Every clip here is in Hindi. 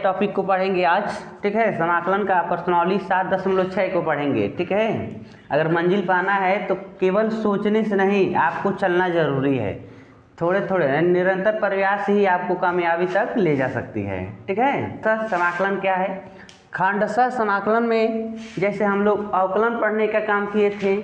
टॉपिक को पढ़ेंगे आज, ठीक है। समाकलन का प्रश्नावली 7.6 को पढ़ेंगे, ठीक है। अगर मंजिल पाना है तो केवल सोचने से नहीं, आपको चलना जरूरी है। थोड़े थोड़े निरंतर प्रयास ही आपको कामयाबी तक ले जा सकती है, ठीक है। तो समाकलन क्या है? खंडशः समाकलन में जैसे हम लोग अवकलन पढ़ने का काम किए थे,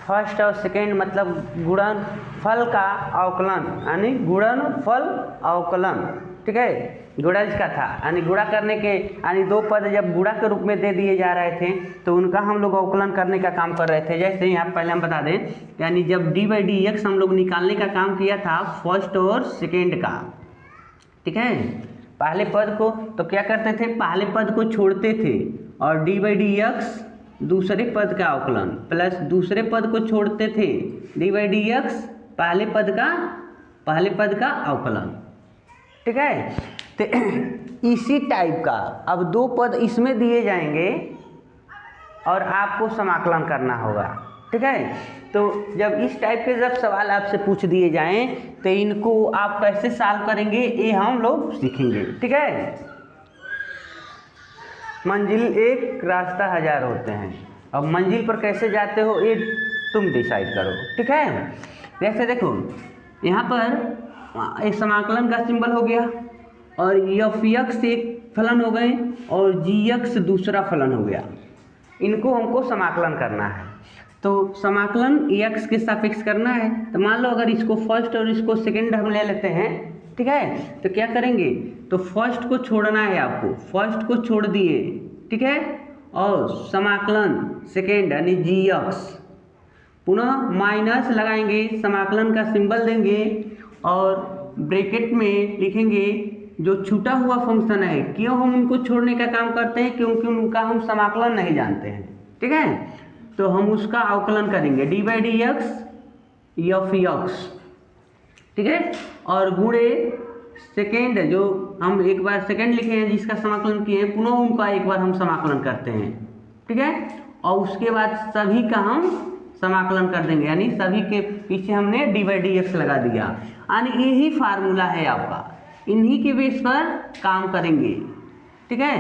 फर्स्ट और सेकेंड मतलब गुणनफल का अवकलन, यानी गुणनफल अवकलन, ठीक है। गुणज का था, यानी गुणा करने के, यानी दो पद जब गुणा के रूप में दे दिए जा रहे थे तो उनका हम लोग अवकलन करने का काम कर रहे थे। जैसे यहाँ पहले हम बता दें, यानी जब dy/dx हम लोग निकालने का काम किया था फर्स्ट और सेकेंड का, ठीक है। पहले पद को तो क्या करते थे, पहले पद को छोड़ते थे और dy/dx दूसरे पद का अवकलन प्लस दूसरे पद को छोड़ते थे, dy/dx पहले पद का अवकलन, ठीक है। तो इसी टाइप का अब दो पद इसमें दिए जाएंगे और आपको समाकलन करना होगा, ठीक है। तो जब इस टाइप के जब सवाल आपसे पूछ दिए जाएं तो इनको आप कैसे सॉल्व करेंगे ये हम लोग सीखेंगे, ठीक है। मंजिल एक रास्ता हजार होते हैं, अब मंजिल पर कैसे जाते हो ये तुम डिसाइड करो, ठीक है। जैसे देखो यहाँ पर एक समाकलन का सिंबल हो गया और f(x) एक फलन हो गए और g(x) दूसरा फलन हो गया। इनको हमको समाकलन करना है, तो समाकलन x के सापेक्ष करना है। तो मान लो अगर इसको फर्स्ट और इसको सेकंड हम ले लेते हैं, ठीक है। तो क्या करेंगे, तो फर्स्ट को छोड़ना है आपको, फर्स्ट को छोड़ दिए, ठीक है। और समाकलन सेकेंड यानी g(x), पुनः माइनस लगाएंगे, समाकलन का सिंबल देंगे और ब्रैकेट में लिखेंगे जो छूटा हुआ फंक्शन है। क्यों हम उनको छोड़ने का काम करते हैं, क्योंकि उनका हम समाकलन नहीं जानते हैं, ठीक है। तो हम उसका अवकलन करेंगे dy/dx f(x), ठीक है। और गुणे सेकेंड, जो हम एक बार सेकेंड लिखे हैं जिसका समाकलन किए हैं, पुनः उनका एक बार हम समाकलन करते हैं, ठीक है। और उसके बाद सभी का हम समाकलन कर देंगे, यानी सभी के पीछे हमने dy/dx लगा दिया, यानी यही फार्मूला है आपका, इन्हीं के बेस पर काम करेंगे, ठीक है।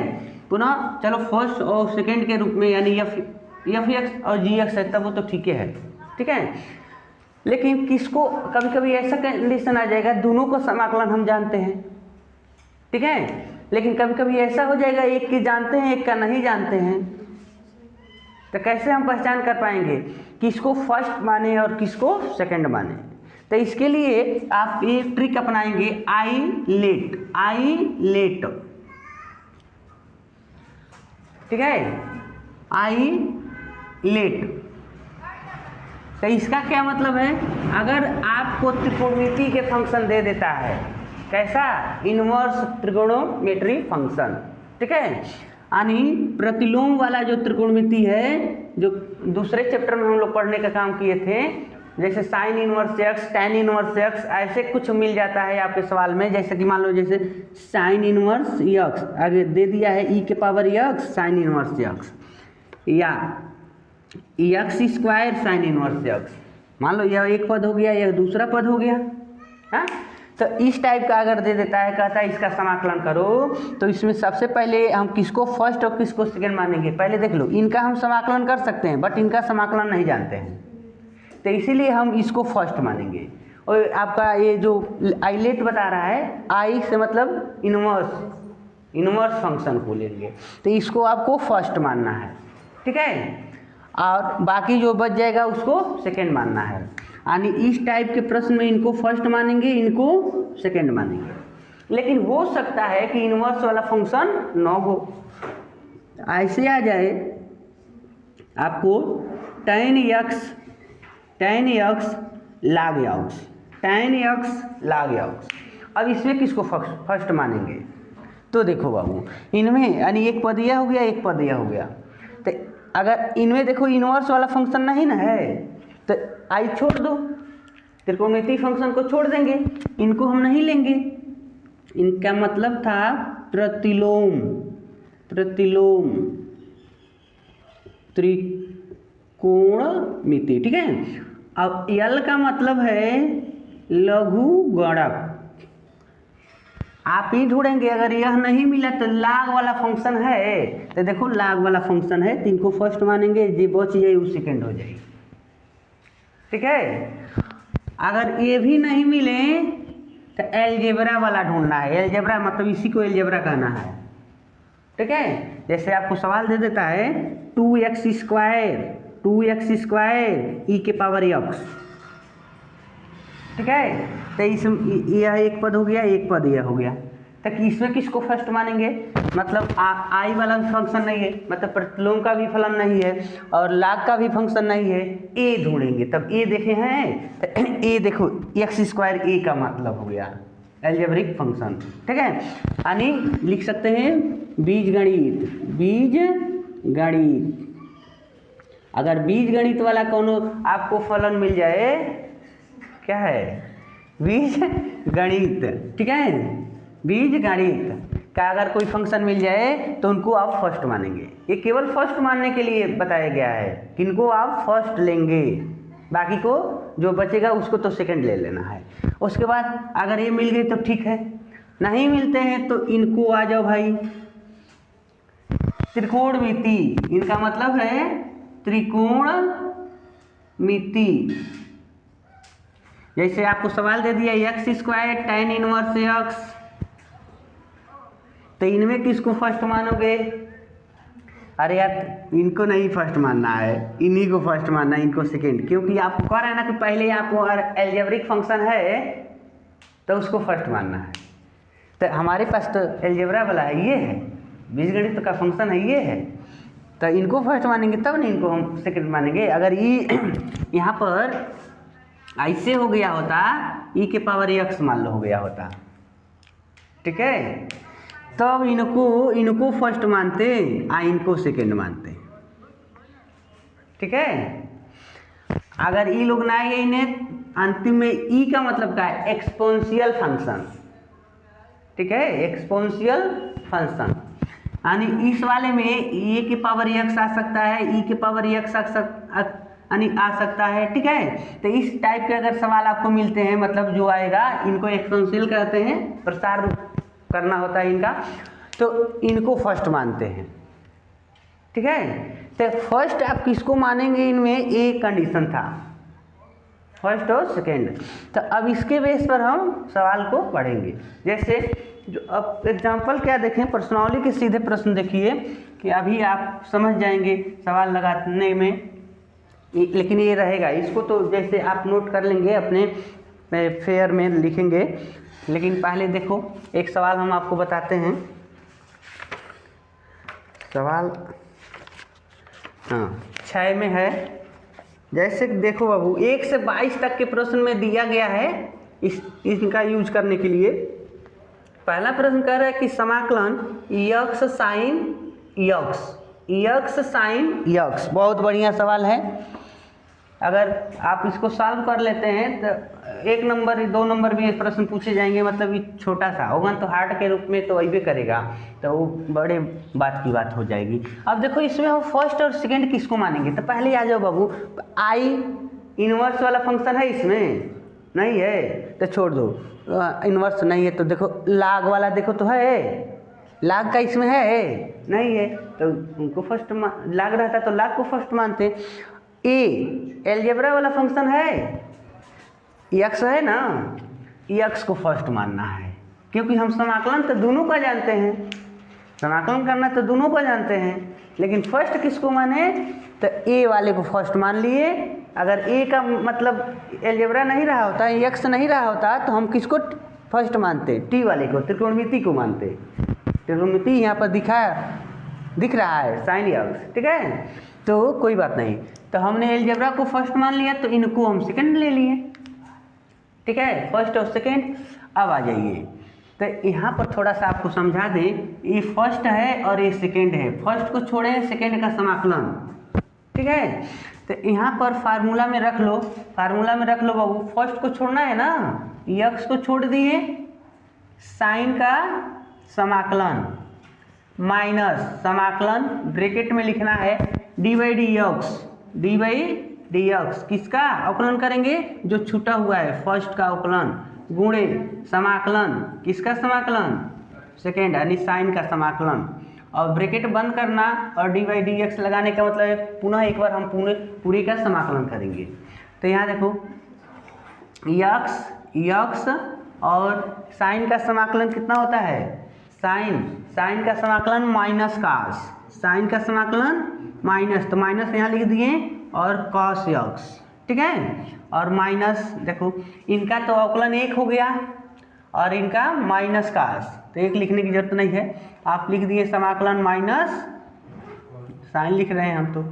पुनः चलो फर्स्ट और सेकेंड के रूप में यानी f(x) और g(x) है, तब वो तो ठीक है, ठीक है। लेकिन किसको कभी कभी ऐसा कंडीशन आ जाएगा दोनों को समाकलन हम जानते हैं, ठीक है। लेकिन कभी कभी ऐसा हो जाएगा एक के जानते हैं एक का नहीं जानते हैं, तो कैसे हम पहचान कर पाएंगे किसको फर्स्ट माने और किसको सेकंड माने। तो इसके लिए आप ये ट्रिक अपनाएंगे I-let, ठीक है, I-let। तो इसका क्या मतलब है, अगर आपको त्रिकोणमिति के फंक्शन दे देता है, कैसा, इनवर्स त्रिकोणोमेट्री फंक्शन, ठीक है। यानी प्रतिलोम वाला जो त्रिकोणमिति है, जो दूसरे चैप्टर में हम लोग पढ़ने का काम किए थे, जैसे sine inverse x, tan inverse x, ऐसे कुछ मिल जाता है आपके सवाल में। जैसे कि मान लो जैसे साइन इनवर्स x आगे दे दिया है e⁻x साइन इनवर्स x, या x² साइन इनवर्स x, मान लो यह एक पद हो गया, यह दूसरा पद हो गया, हाँ। तो इस टाइप का अगर दे देता है, कहता है इसका समाकलन करो, तो इसमें सबसे पहले हम किसको फर्स्ट और किसको सेकेंड मानेंगे, पहले देख लो। इनका हम समाकलन कर सकते हैं बट इनका समाकलन नहीं जानते हैं, तो इसीलिए हम इसको फर्स्ट मानेंगे। और आपका ये जो I-let बता रहा है, I से मतलब इनवर्स फंक्शन को लेंगे, तो इसको आपको फर्स्ट मानना है, ठीक है। और बाकी जो बच जाएगा उसको सेकंड मानना है। यानी इस टाइप के प्रश्न में इनको फर्स्ट मानेंगे, इनको सेकंड मानेंगे। लेकिन हो सकता है कि इनवर्स वाला फंक्शन न हो, ऐसे आ जाए आपको tan x log x। अब इसमें किसको फर्स्ट मानेंगे, तो देखो बाबू, इनमें यानी एक पद यह हो गया, एक पद यह हो गया। तो अगर इनमें देखो इनवर्स वाला फंक्शन नहीं ना है, तो I छोड़ दो, त्रिकोणमिति फंक्शन को छोड़ देंगे, इनको हम नहीं लेंगे। इनका मतलब था प्रतिलोम त्रिकोणमिति, ठीक है। अब L का मतलब है लघु गुणक, आप ही ढूंढेंगे। अगर यह नहीं मिला तो लाग वाला फंक्शन है, तो देखो लाग वाला फंक्शन है तो इनको फर्स्ट मानेंगे, जो बच जाए वो सेकेंड हो जाएगी। ठीक है, अगर ये भी नहीं मिले तो एलजेब्रा वाला ढूंढना है। एलजेब्रा मतलब इसी को एलजेब्रा कहना है। ठीक है, जैसे आपको सवाल दे देता है 2x स्क्वायर ई के पावर x। ठीक है, तो इसमें यह एक पद हो गया, एक पद यह हो गया। तो इसमें किसको फर्स्ट मानेंगे, मतलब आई वाला फंक्शन नहीं है, मतलब प्रतिलोम का भी फलन नहीं है और लाग का भी फंक्शन नहीं है, ए ढूंढेंगे। तब ए देखे हैं तो ए देखो एक्स स्क्वायर ए का मतलब हो गया एल्जेब्रिक फंक्शन। ठीक है, यानी लिख सकते हैं बीजगणित। अगर बीजगणित वाला कोनो आपको फलन मिल जाए, क्या है, बीजगणित। ठीक है, बीजगणित का अगर कोई फंक्शन मिल जाए तो उनको आप फर्स्ट मानेंगे। ये केवल फर्स्ट मानने के लिए बताया गया है, किनको आप फर्स्ट लेंगे, बाकी को जो बचेगा उसको तो सेकंड ले लेना है। उसके बाद अगर ये मिल गई तो ठीक है, नहीं मिलते हैं तो इनको आ जाओ भाई त्रिकोणमिति। इनका मतलब है त्रिकोणमिति। जैसे आपको सवाल दे दिया x square tan inverse x, तो इनमें किसको फर्स्ट मानोगे? अरे यार इनको नहीं फर्स्ट मानना है, इन्हीं को फर्स्ट मानना है, इनको सेकंड। क्योंकि आपको कह रहा है ना कि पहले आपको एल्जेब्रिक फंक्शन है तो उसको फर्स्ट मानना है। तो हमारे पास तो एल्जेब्रा वाला है, ये है बीजगणित का फंक्शन है, ये है, तो इनको फर्स्ट मानेंगे तब नहीं इनको हम सेकंड मानेंगे। अगर ये यहाँ पर ऐसे हो गया होता ई के पावर x मान लो हो गया होता, ठीक है, तब इनको फर्स्ट मानते इनको सेकंड मानते। ठीक है, अगर ई लोग ना आए इन्हें अंतिम में ई का मतलब क्या है, एक्सपोनेंशियल फंक्शन। ठीक है, एक्सपोनेंशियल फंक्शन, यानी इस वाले में ए के पावर x आ सकता है, ई के पावर x आ सकता है। ठीक है, तो इस टाइप के अगर सवाल आपको मिलते हैं, मतलब जो आएगा इनको एक्सपोनेंशियल कहते हैं, प्रसार करना होता है इनका, तो इनको फर्स्ट मानते हैं। ठीक है, तो फर्स्ट आप किसको मानेंगे, इनमें एक कंडीशन था फर्स्ट और सेकेंड। तो अब इसके बेस पर हम सवाल को पढ़ेंगे। जैसे जो अब एग्जांपल क्या देखें, प्रश्नावली के सीधे प्रश्न देखिए कि अभी आप समझ जाएंगे सवाल लगाने में, लेकिन ये रहेगा, इसको तो जैसे आप नोट कर लेंगे अपने फेयर में लिखेंगे। लेकिन पहले देखो एक सवाल हम आपको बताते हैं। सवाल 6 में है, जैसे देखो बाबू 1 से 22 तक के प्रश्न में दिया गया है इनका यूज करने के लिए। पहला प्रश्न कह रहा है कि समाकलन x sin x, बहुत बढ़िया सवाल है। अगर आप इसको सॉल्व कर लेते हैं तो 1 नंबर 2 नंबर भी प्रश्न पूछे जाएंगे, मतलब ये छोटा सा होगा तो हार्ड के रूप में तो वही करेगा, तो वो बड़े बात की बात हो जाएगी। अब देखो इसमें हम फर्स्ट और सेकंड किसको मानेंगे, तो पहले आ जाओ बाबू, आई इनवर्स वाला फंक्शन है, इसमें नहीं है तो छोड़ दो, इनवर्स नहीं है तो देखो लाग वाला देखो तो है, लाग का इसमें है नहीं है तो उनको फर्स्ट लाग रहता तो लाग को फर्स्ट मानते। ए एलजेब्रा वाला फंक्शन है, एक्स है ना, एक्स को फर्स्ट मानना है, क्योंकि हम समाकलन तो दोनों का जानते हैं, समाकलन करना तो दोनों का जानते हैं, लेकिन फर्स्ट किसको माने, तो ए वाले को फर्स्ट मान लिए। अगर ए का मतलब एलजेब्रा नहीं रहा होता, एक्स नहीं रहा होता, तो हम किसको फर्स्ट मानते, टी वाले को, त्रिकोणमिति को मानते। त्रिकोणमिति यहाँ पर दिख रहा है साइन एक्स। ठीक है, तो कोई बात नहीं, तो हमने एलजेब्रा को फर्स्ट मान लिया तो इनको हम सेकंड ले लिए। ठीक है, फर्स्ट और सेकंड। अब आ जाइए, तो यहाँ पर थोड़ा सा आपको समझा दें, ये फर्स्ट है और ये सेकंड है, फर्स्ट को छोड़े सेकंड का समाकलन। ठीक है, तो यहाँ पर फार्मूला में रख लो बाबू, फर्स्ट को छोड़ना है ना, एक्स को छोड़ दिए, साइन का समाकलन माइनस समाकलन ब्रैकेट में लिखना है डी बाई डी एक्स, किसका अवकलन करेंगे, जो छूटा हुआ है फर्स्ट का अवकलन, गुणे समाकलन, किसका समाकलन, सेकेंड यानी साइन का समाकलन, और ब्रैकेट बंद करना और डी बाई डी एक्स लगाने का मतलब है पुनः एक बार हम पूरे का समाकलन करेंगे। तो यहाँ देखो यक्स और साइन का समाकलन कितना होता है, साइन का समाकलन माइनस कास, साइन का समाकलन माइनस, तो माइनस यहाँ लिख दिए और कॉस यक्स, ठीक है, और माइनस देखो इनका तो अवकलन एक हो गया और इनका माइनस कास, तो एक लिखने की जरूरत नहीं है, आप लिख दिए समाकलन माइनस साइन लिख रहे हैं हम तो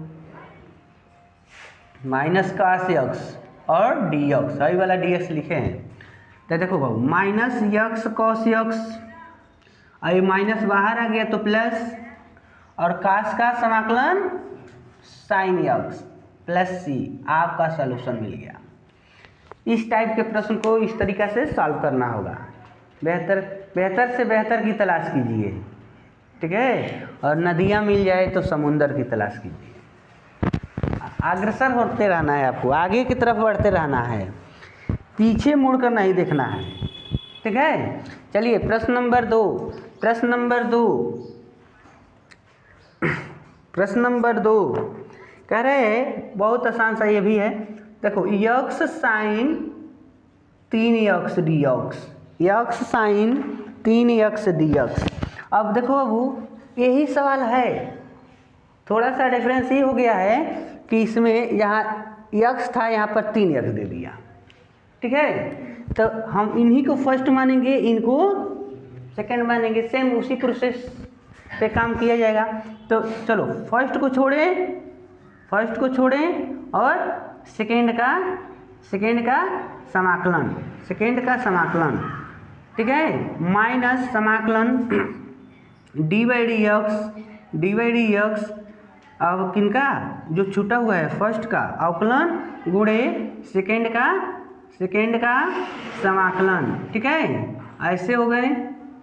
माइनस कास यक्स और डी एक्स, सही वाला डी एक्स लिखे हैं। तो देखो बाबू माइनस यक्स कॉस यक्स, और ये माइनस बाहर आ गया तो प्लस, और कास का समाकलन साइन यक्स प्लस सी, आपका सॉल्यूशन मिल गया। इस टाइप के प्रश्न को इस तरीक़ा से सॉल्व करना होगा। बेहतर से बेहतर की तलाश कीजिए, ठीक है, और नदियाँ मिल जाए तो समुंदर की तलाश कीजिए। अग्रसर होते रहना है, आपको आगे की तरफ बढ़ते रहना है, पीछे मुड़कर नहीं देखना है, ठीक है। चलिए प्रश्न नंबर दो कह रहे हैं, बहुत आसान सा ये भी है। देखो यक्स साइन 3x dx, यक्स साइन 3x dx। अब देखो बाबू यही सवाल है, थोड़ा सा डिफरेंस ये हो गया है कि इसमें यहाँ x था, यहाँ पर 3x दे दिया, ठीक है। तो हम इन्हीं को फर्स्ट मानेंगे, इनको सेकंड मानेंगे, सेम उसी प्रोसेस पे काम किया जाएगा। तो चलो फर्स्ट को छोड़ें और सेकंड का समाकलन, ठीक है, माइनस समाकलन डी बाई डी एक्स, अब किनका जो छूटा हुआ है फर्स्ट का अवकलन गुणे सेकंड का समाकलन, ठीक है। ऐसे हो गए,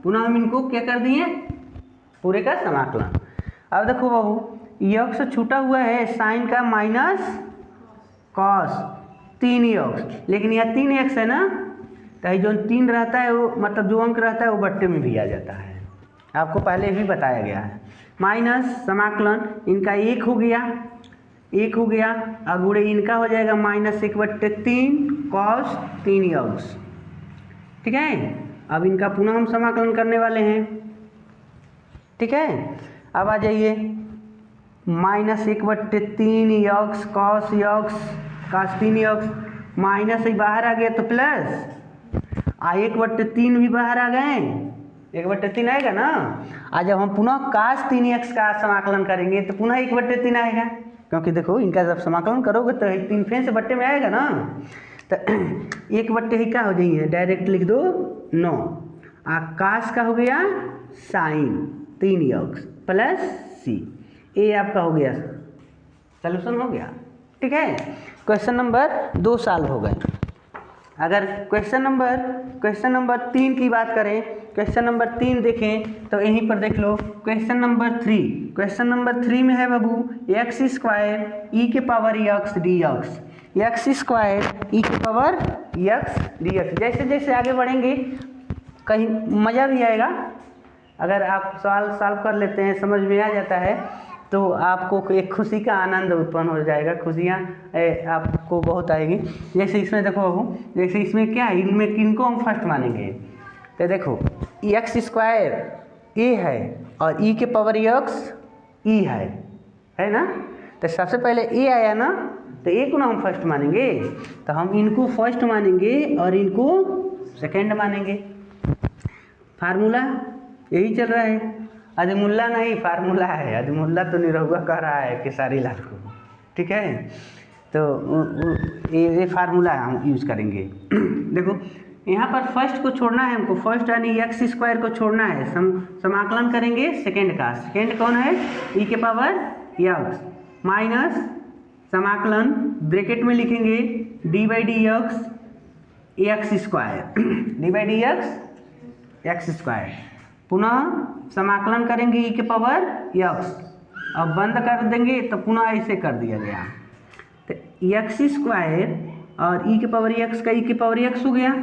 पुनः हम इनको क्या कर दिए, पूरे का समाकलन। अब देखो बाबू यक्स छूटा हुआ है साइन का माइनस कॉस 3x, लेकिन यह 3x है ना, तो जो 3 रहता है वो मतलब जो अंक रहता है वो बट्टे में भी आ जाता है, आपको पहले भी बताया गया है। माइनस समाकलन इनका 1 हो गया, और गुणे इनका हो जाएगा -1/3 कॉस 3x, ठीक है। अब इनका पुनः हम समाकलन करने वाले हैं, ठीक है। अब आ जाइए -1/3 कॉस 3x, माइनस ही बाहर आ गया तो प्लस, 1/3 भी बाहर आ गए, 1/3 आएगा ना। आज जब हम पुनः cos 3x का समाकलन करेंगे तो पुनः 1/3 आएगा, क्योंकि देखो इनका जब समाकलन करोगे तो 3 फिर से बट्टे में आएगा ना, तो 1/ही क्या हो जाइए, डायरेक्ट लिख दो 9, cos का हो गया साइन 3x प्लस सी, ये आपका हो गया, सॉल्यूशन हो गया, ठीक है। क्वेश्चन नंबर 2 सॉल्व हो गए। अगर क्वेश्चन नंबर 3 की बात करें, क्वेश्चन नंबर 3 देखें तो यहीं पर देख लो, क्वेश्चन नंबर 3 में है बाबू x² e के power x dx, x² e के पावर x dx। जैसे जैसे आगे बढ़ेंगे कहीं मज़ा भी आएगा, अगर आप सवाल सॉल्व कर लेते हैं, समझ में आ जाता है, तो आपको एक खुशी का आनंद उत्पन्न हो जाएगा, खुशियाँ आपको बहुत आएगी। जैसे इसमें देखो बाबू, जैसे इसमें क्या है, इनमें किनको हम फर्स्ट मानेंगे, तो देखो x² a है और e के पावर x e है ना, तो सबसे पहले a आया ना, तो a को ना हम फर्स्ट मानेंगे, तो हम इनको फर्स्ट मानेंगे और इनको सेकेंड मानेंगे। फार्मूला यही चल रहा है, अजमुल्ला नहीं फार्मूला है, अजमुल्ला तो निरहुआ कह रहा है केसारी लाल को, ठीक है। तो ये फार्मूला हम यूज़ करेंगे। देखो यहाँ पर फर्स्ट को छोड़ना है हमको, फर्स्ट यानी x² को छोड़ना है, समाकलन करेंगे सेकेंड कौन है, e के पावर x माइनस समाकलन ब्रैकेट में लिखेंगे D by D x x², पुनः समाकलन करेंगे e के पावर x, अब बंद कर देंगे तो पुनः ऐसे कर दिया गया, तो x² और e के पावर x का e के पावर x हो गया,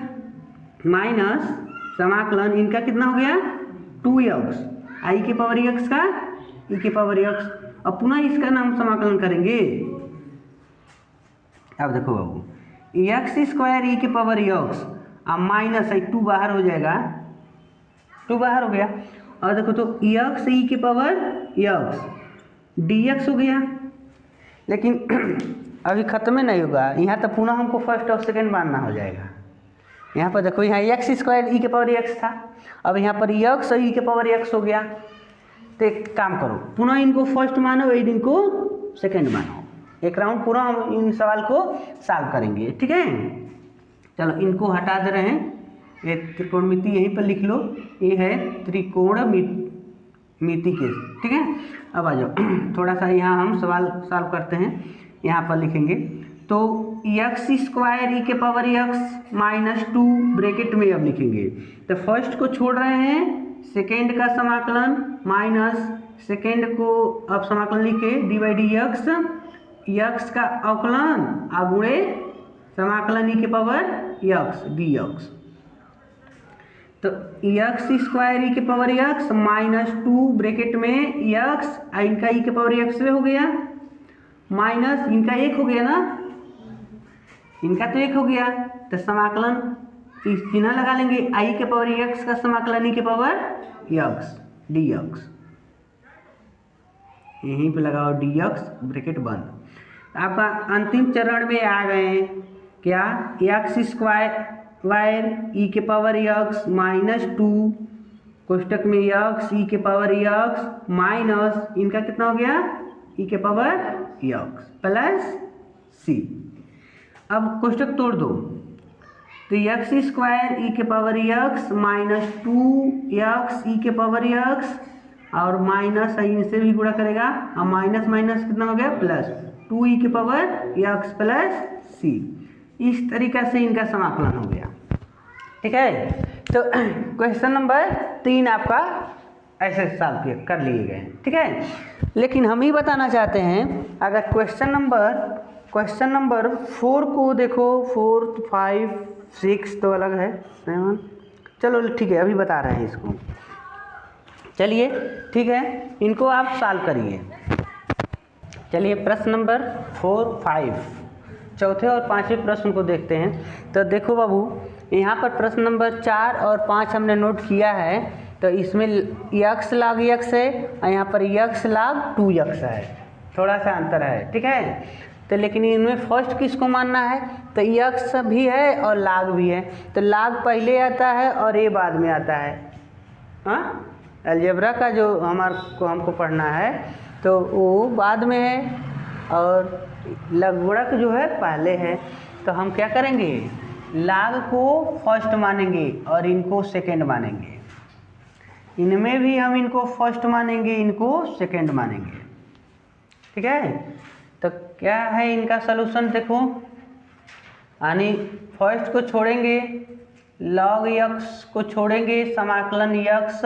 माइनस समाकलन इनका कितना हो गया 2x आई के पावर x का ई के पावर x। अब पुनः इसका नाम समाकलन करेंगे। अब देखो बाबू एक्स स्क्वायर ई के पावर x अब माइनस 2 बाहर हो जाएगा, 2 बाहर हो गया। और देखो तो एक्स ई के पावर x dx हो गया। लेकिन अभी ख़त्म नहीं होगा, यहाँ तो पुनः हमको फर्स्ट और सेकंड मानना हो जाएगा। यहाँ पर देखो यहाँ एक्स स्क्वायर ई के पावर x था, अब यहाँ पर एक्स ई के पावर x हो गया। तो एक काम करो, पुनः इनको फर्स्ट मानो और इनको सेकंड मानो। एक राउंड पूरा हम इन सवाल को सॉल्व करेंगे, ठीक है। चलो इनको हटा दे रहे हैं, ये त्रिकोणमिति यहीं पर लिख लो, ये है त्रिकोणमिति के, ठीक है। अब आ जाओ थोड़ा सा यहाँ हम सवाल सॉल्व करते हैं। यहाँ पर लिखेंगे तो एक्स स्क्वायर ई के पावर x माइनस 2 ब्रैकेट में अब लिखेंगे। तो फर्स्ट को छोड़ रहे हैं, सेकेंड का समाकलन माइनस सेकेंड को अब समाकलन लिखे D by D x, x का अवकलन गुणे समाकलन ई के पावर x डी एक्स। तो एक्स स्क्वायर ई के पावर x माइनस 2 ब्रैकेट में x इनका ई के पावर x हो गया, माइनस इनका 1 हो गया ना, इनका तो 1 हो गया। तो समाकलन इस चिन्ह लगा लेंगे, आई के पावर x का समाकलन ई के पावर x dx, यहीं पे लगाओ dx ब्रैकेट बंद। आपका अंतिम चरण में आ गए क्या, एक्स स्क्वायर ई के पावर x माइनस 2 कोष्टक में x ई के पावर x माइनस इनका कितना हो गया ई के पावर x प्लस c। अब कोष्टक तोड़ दो, तो एक्स स्क्वायर ई के पावर x माइनस 2x ई के पावर x और माइनस इनसे भी गुणा करेगा, और माइनस माइनस कितना हो गया प्लस 2 ई के पावर x प्लस c। इस तरीक़ा से इनका समाकलन हो गया, ठीक है। तो क्वेश्चन नंबर 3 आपका ऐसे सॉल्व कर लिए गए, ठीक है। लेकिन हम ही बताना चाहते हैं, अगर क्वेश्चन नंबर 4 को देखो, 4 5 6 तो अलग है, 7, चलो ठीक है अभी बता रहे हैं इसको। चलिए ठीक है, इनको आप सॉल्व करिए। चलिए प्रश्न नंबर 4 5 चौथे और पांचवें प्रश्न को देखते हैं। तो देखो बाबू, यहाँ पर प्रश्न नंबर 4 और 5 हमने नोट किया है। तो इसमें x log x है और यहाँ पर x log 2x है, थोड़ा सा अंतर है, ठीक है। तो लेकिन इनमें फर्स्ट किसको मानना है, तो x भी है और log भी है। तो log पहले आता है और a बाद में आता है। हाँ, अलजेब्रा का जो हमको पढ़ना है तो वो बाद में है और लघुगणक जो है पहले है। तो हम क्या करेंगे, log को फर्स्ट मानेंगे और इनको सेकेंड मानेंगे। इनमें भी हम इनको फर्स्ट मानेंगे, इनको सेकेंड मानेंगे, ठीक है। तो क्या है इनका सलूशन देखो, यानी फर्स्ट को छोड़ेंगे, log x को छोड़ेंगे, समाकलन x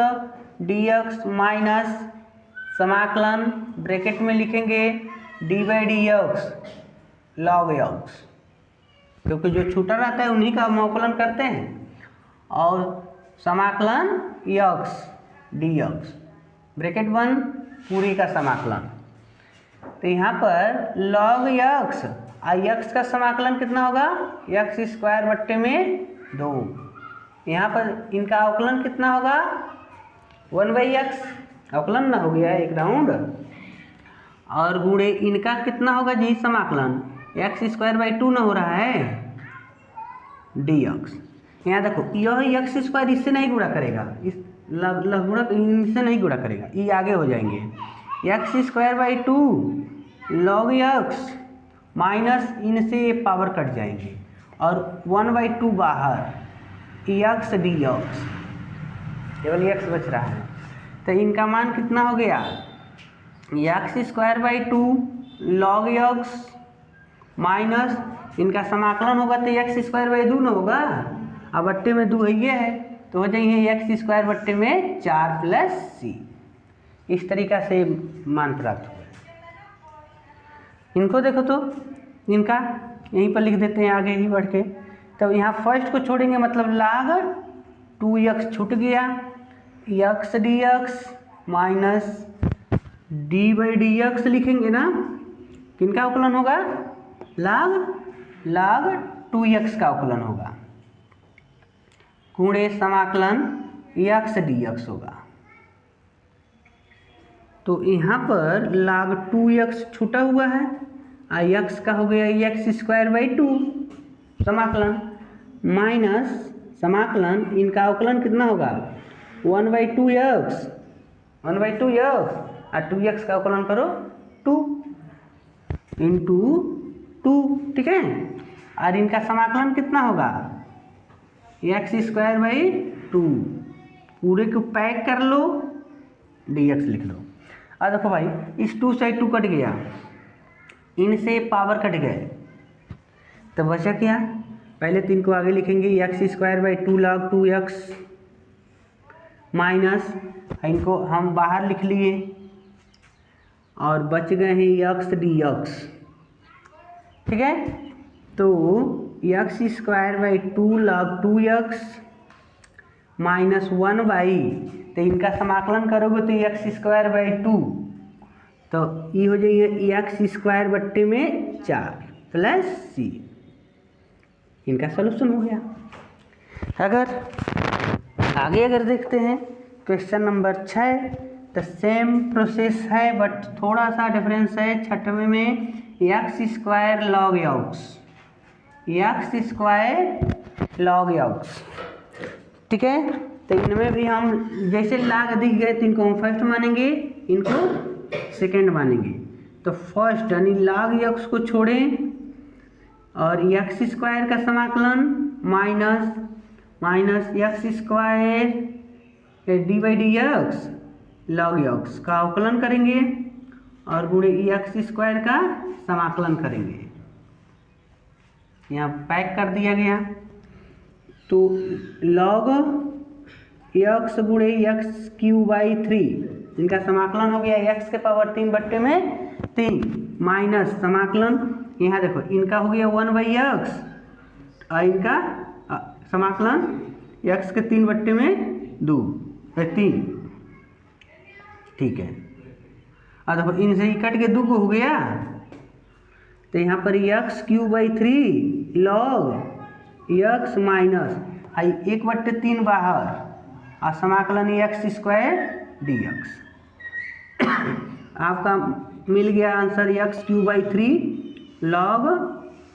dx माइनस समाकलन ब्रैकेट में लिखेंगे D by D x log x, क्योंकि जो छूटा रहता है उन्हीं का अवकलन करते हैं, और समाकलन x dx ब्रैकेट बंद पूरी का समाकलन। तो यहाँ पर log x x का समाकलन कितना होगा, x स्क्वायर बट्टे में 2। यहाँ पर इनका अवकलन कितना होगा 1/x, अवकलन ना हो गया एक राउंड, और गुणे इनका कितना होगा जी समाकलन, x स्क्वायर बाई 2 ना हो रहा है dx। यहाँ देखो यह x स्क्वायर इससे नहीं गुणा करेगा, इस लघुगणक इनसे नहीं गुणा करेगा, ये आगे हो जाएंगे। x square by 2 log x minus इनसे ये पावर कट जाएंगे और 1/2 बाहर x dx, केवल x बच रहा है। तो इनका मान कितना हो गया, x square by 2 log x minus इनका समाकलन होगा तो x स्क्वायर बाई 2 ना होगा, अब बट्टे में 2 ये है तो हो जाएंगे x स्क्वायर बट्टे में 4 प्लस c। इस तरीक़ा से मान प्राप्त हुआ। इनको देखो तो इनका यहीं पर लिख देते हैं आगे ही बढ़ के, तो यहाँ फर्स्ट को छोड़ेंगे मतलब log 2x छूट गया, x dx minus D by D x लिखेंगे ना, किनका अवकलन होगा, log 2x का अवकलन होगा, गुणे समाकलन x dx होगा। तो यहाँ पर log 2x छूटा हुआ है, x का हो गया x स्क्वायर बाई 2 समाकलन, माइनस समाकलन इनका अवकलन कितना होगा 1/2x और 2x का अवकलन करो 2 इंटू 2, ठीक है। और इनका समाकलन कितना होगा x स्क्वायर बाई 2, पूरे को पैक कर लो, dx लिख लो। और देखो भाई इस 2 से 2 कट गया, इनसे पावर कट गए, तो बचा क्या, पहले 3 को आगे लिखेंगे x square by 2 log 2x minus इनको हम बाहर लिख लिए और बच गए हैं x dx, ठीक है। तो x square by 2 log 2x minus 1 by, तो इनका समाकलन करोगे तो x स्क्वायर बाई 2, तो ये हो जाएगी x स्क्वायर बट्टे में 4 प्लस c, इनका सोल्यूशन हो गया। अगर देखते हैं क्वेश्चन नंबर 6, तो सेम प्रोसेस है बट थोड़ा सा डिफरेंस है। 6वें में x स्क्वायर लॉग x, ठीक है। तो इनमें भी हम जैसे लाग दिख गए तो इनको हम फर्स्ट मानेंगे, इनको सेकंड मानेंगे। तो फर्स्ट यानी log x को छोड़ें और x स्क्वायर का समाकलन minus x square D by D x log x का अवकलन करेंगे और गुणे x स्क्वायर का समाकलन करेंगे, यहाँ पैक कर दिया गया। तो log x गुणे x क्यू बाई 3, इनका समाकलन हो गया x के पावर 3 बट्टे में 3 माइनस समाकलन, यहाँ देखो इनका हो गया 1/x और इनका समाकलन x के 3 बट्टे में 2 3, ठीक है। और देखो इनसे ही कट के 2 को हो गया, तो यहाँ पर x Q by 3 log x minus 1/3 बाहर और समाकलन x स्क्वायर dx, आपका मिल गया answer x Q by 3 log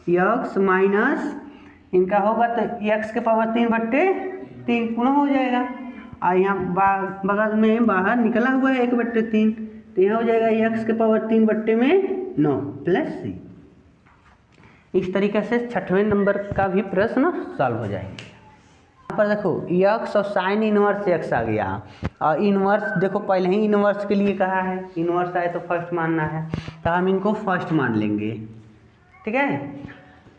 x minus इनका होगा तो x के पावर 3 बट्टे 3 पुनः हो जाएगा, और यहाँ बगल में बाहर निकला हुआ है 1/3, तो यहाँ हो जाएगा x के पावर 3 बट्टे में 9 प्लस c। इस तरीके से 6वें नंबर का भी प्रश्न सॉल्व हो जाएंगे। यहाँ पर देखो x और साइन इनवर्स x आ गया, और इनवर्स देखो पहले ही इनवर्स के लिए कहा है, इनवर्स आए तो फर्स्ट मानना है, तो हम इनको फर्स्ट मान लेंगे, ठीक है।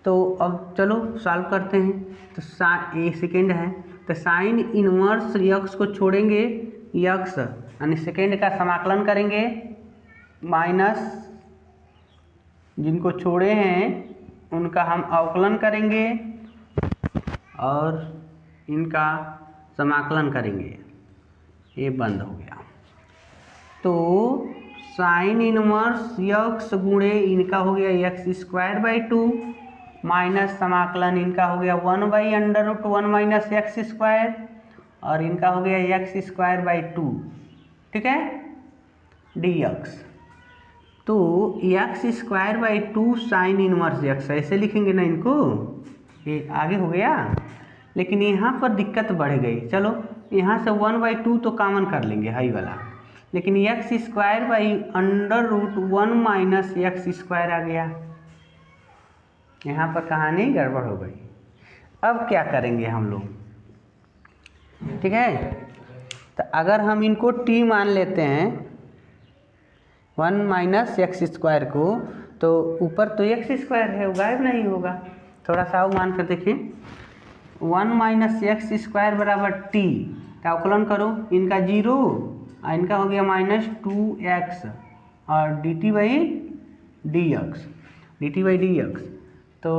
तो अब चलो सॉल्व करते हैं। तो ये सेकेंड है, तो साइन इनवर्स x को छोड़ेंगे x यानी सेकेंड का समाकलन करेंगे, माइनस जिनको छोड़े हैं उनका हम अवकलन करेंगे और इनका समाकलन करेंगे, ये बंद हो गया। तो साइन इनवर्स x गुणे इनका हो गया x स्क्वायर बाई 2 माइनस समाकलन इनका हो गया 1/√1 माइनस x स्क्वायर और इनका हो गया x स्क्वायर बाई 2, ठीक है, dx। तो x square by 2 sine inverse x ऐसे लिखेंगे ना इनको, ये आगे हो गया। लेकिन यहाँ पर दिक्कत बढ़ गई, चलो यहाँ से 1/2 तो कॉमन कर लेंगे हाई वाला, लेकिन x square by √1 minus x square आ गया, यहाँ पर कहानी गड़बड़ हो गई। अब क्या करेंगे हम लोग, ठीक है। तो अगर हम इनको t मान लेते हैं 1 माइनस x स्क्वायर को, तो ऊपर तो x स्क्वायर है वो गायब नहीं होगा, थोड़ा सा मान कर देखें। 1 माइनस x स्क्वायर बराबर t का अवकलन करो, इनका 0 और इनका हो गया -2x और dt बाई डी एक्स तो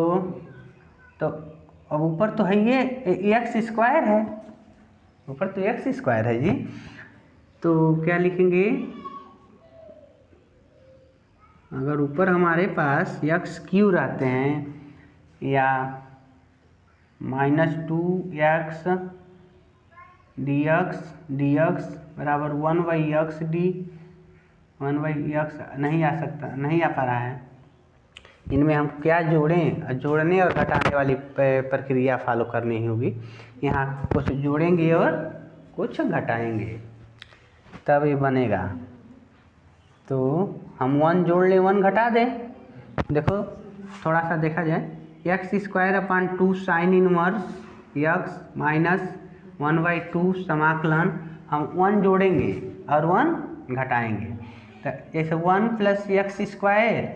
अब ऊपर तो है ये एक्स स्क्वायर है, ऊपर तो एक्स स्क्वायर है जी, तो क्या लिखेंगे, अगर ऊपर हमारे पास एक्स क्यूब आते हैं या -2x dx बराबर 1/x डी 1/x नहीं आ सकता, नहीं आ पा रहा है। इनमें हम क्या जोड़ें, जोड़ने और घटाने वाली प्रक्रिया फॉलो करनी होगी। यहाँ कुछ जोड़ेंगे और कुछ घटाएंगे तब ये बनेगा। तो हम 1 जोड़ लें 1 घटा दें। देखो थोड़ा सा देखा जाए, x²/2 sine inverse x minus 1/2 समाकलन, हम 1 जोड़ेंगे और 1 घटाएंगे। तो जैसे 1 + x²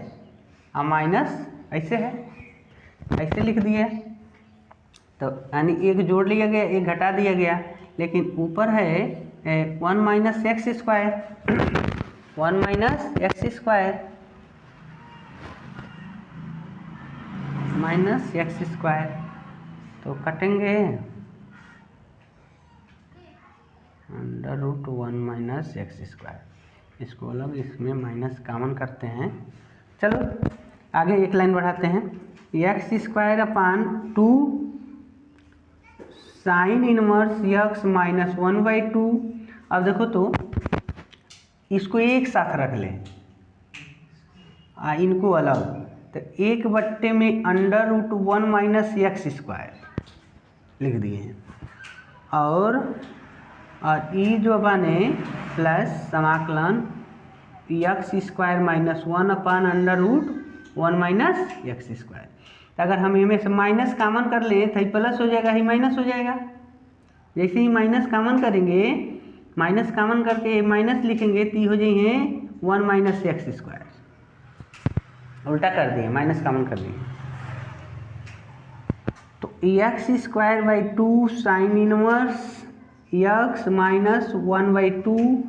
और माइनस ऐसे है, ऐसे लिख दिए। तो यानी एक जोड़ लिया गया, एक घटा दिया गया, लेकिन ऊपर है 1 - x², 1 - x² माइनस x², तो कटेंगे √1 - x², इसको अलग, इसमें माइनस कॉमन करते हैं। चलो आगे एक लाइन बढ़ाते हैं, x²/2 sine inverse x minus 1/2। अब देखो तो इसको एक साथ रख लें, इनको अलग, तो 1/में √1 - x² लिख दिए हैं। और ये जो बने प्लस समाकलन x² - 1/√1 - x²। तो अगर हम इनमें से माइनस कॉमन कर लें तो ये प्लस हो जाएगा, ही माइनस हो जाएगा। जैसे ही माइनस कॉमन करेंगे, माइनस कॉमन करके माइनस लिखेंगे तो ये हो जाएंगे 1 - x², उल्टा कर दिए, माइनस कॉमन कर दिए। तो x²/2 sine inverse x minus 1/2।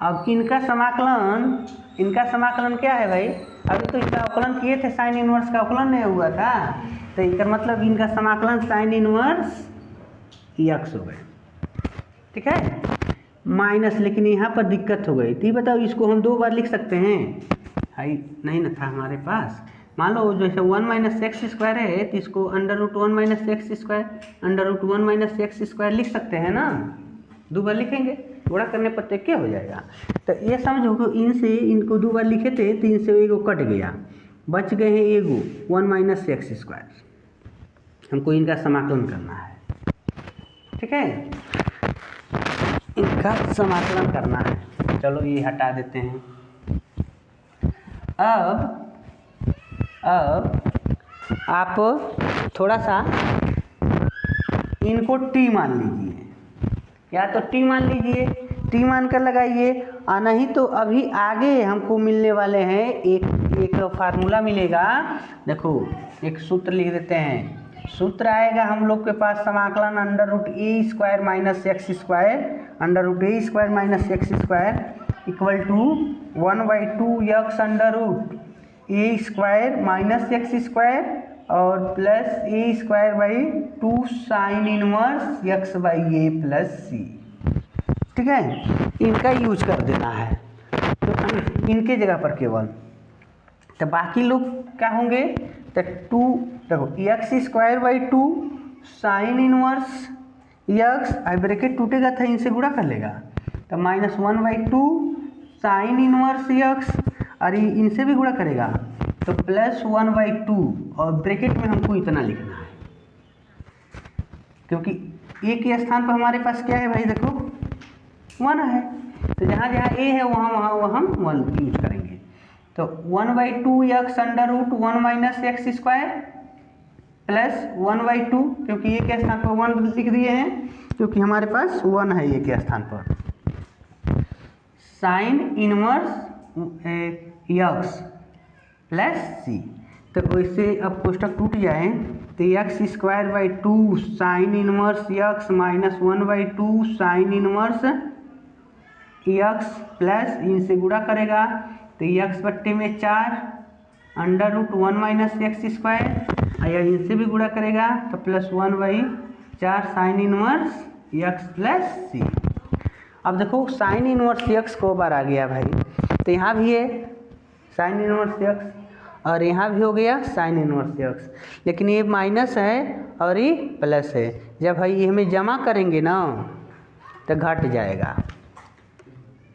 अब इनका समाकलन क्या है भाई, अभी तो इसका अवकलन किए थे, साइन इनवर्स का अवकलन नहीं हुआ था, तो इसका मतलब इनका समाकलन साइन इनवर्स x हो गए, ठीक है, माइनस। लेकिन यहाँ पर दिक्कत हो गई, तो बताओ इसको हम 2 बार लिख सकते हैं, हाई नहीं ना था हमारे पास। मान लो जैसे 1 - x² है, तो इसको √1 - x², √1 - x² लिख सकते हैं ना, 2 बार लिखेंगे, गुणा करने पर तो क्या हो जाएगा। तो ये समझो कि इनसे इनको 2 बार लिखे थे, तो इनसे एगो कट गया, बच गए हैं एगो 1 - x²। हमको इनका समाकलन करना है, ठीक है, इनका समाकलन करना है। चलो ये हटा देते हैं। अब आप थोड़ा सा इनको t मान लीजिए, या तो t मान लीजिए, t मान कर लगाइए, और नहीं तो अभी आगे हमको मिलने वाले हैं एक फार्मूला मिलेगा। देखो एक सूत्र लिख देते हैं, सूत्र आएगा हम लोग के पास समाकलन √a² - x², equal to 1/2x √a² - x² और plus a²/2 sine inverse x/a plus c, ठीक है, इनका यूज कर देना है। तो इनके जगह पर केवल, तो बाकी लोग क्या होंगे, तो 2 देखो x²/2 sine inverse x, bracket टूटेगा था, इनसे गुणा कर लेगा, तो -1/2 साइन इनवर्स x, और इनसे भी गुणा करेगा तो +1/2, और ब्रैकेट में हमको इतना लिखना है, क्योंकि a के स्थान पर हमारे पास क्या है भाई, देखो 1 है, तो जहाँ जहाँ a है वहाँ हम 1 यूज करेंगे। तो 1/2x √1 - x² प्लस 1/2, क्योंकि a के स्थान पर 1 लिख दिए हैं, क्योंकि हमारे पास 1 है a के स्थान पर, sine inverse x plus c। तो वैसे अब कोष्टक टूट जाए, तो x²/2 sine inverse x minus 1/2 sine inverse x plus इनसे गुणा करेगा, तो x/4 √1 - x², या इनसे भी गुणा करेगा तो +1/4 साइन इनवर्स x प्लस सी। अब देखो साइन इनवर्स x को बार आ गया भाई, तो यहाँ भी है साइन इनवर्स x और यहाँ भी हो गया साइन इनवर्स x, लेकिन ये माइनस है और ये प्लस है। जब भाई ये हमें जमा करेंगे ना तो घट जाएगा।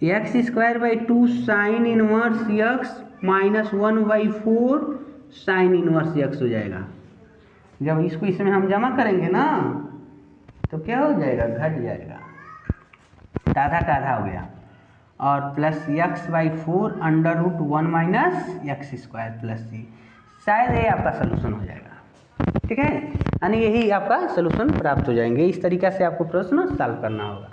x² sine inverse x -1/4 sine inverse x हो जाएगा। जब इसको इसमें हम जमा करेंगे ना तो क्या हो जाएगा, घट जाएगा, आधा का आधा हो गया। और plus x/4 √1 - x² plus c, शायद ये आपका सलूशन हो जाएगा। ठीक है, यानी यही आपका सलूशन प्राप्त हो जाएंगे। इस तरीक़ा से आपको प्रश्न सॉल्व करना होगा।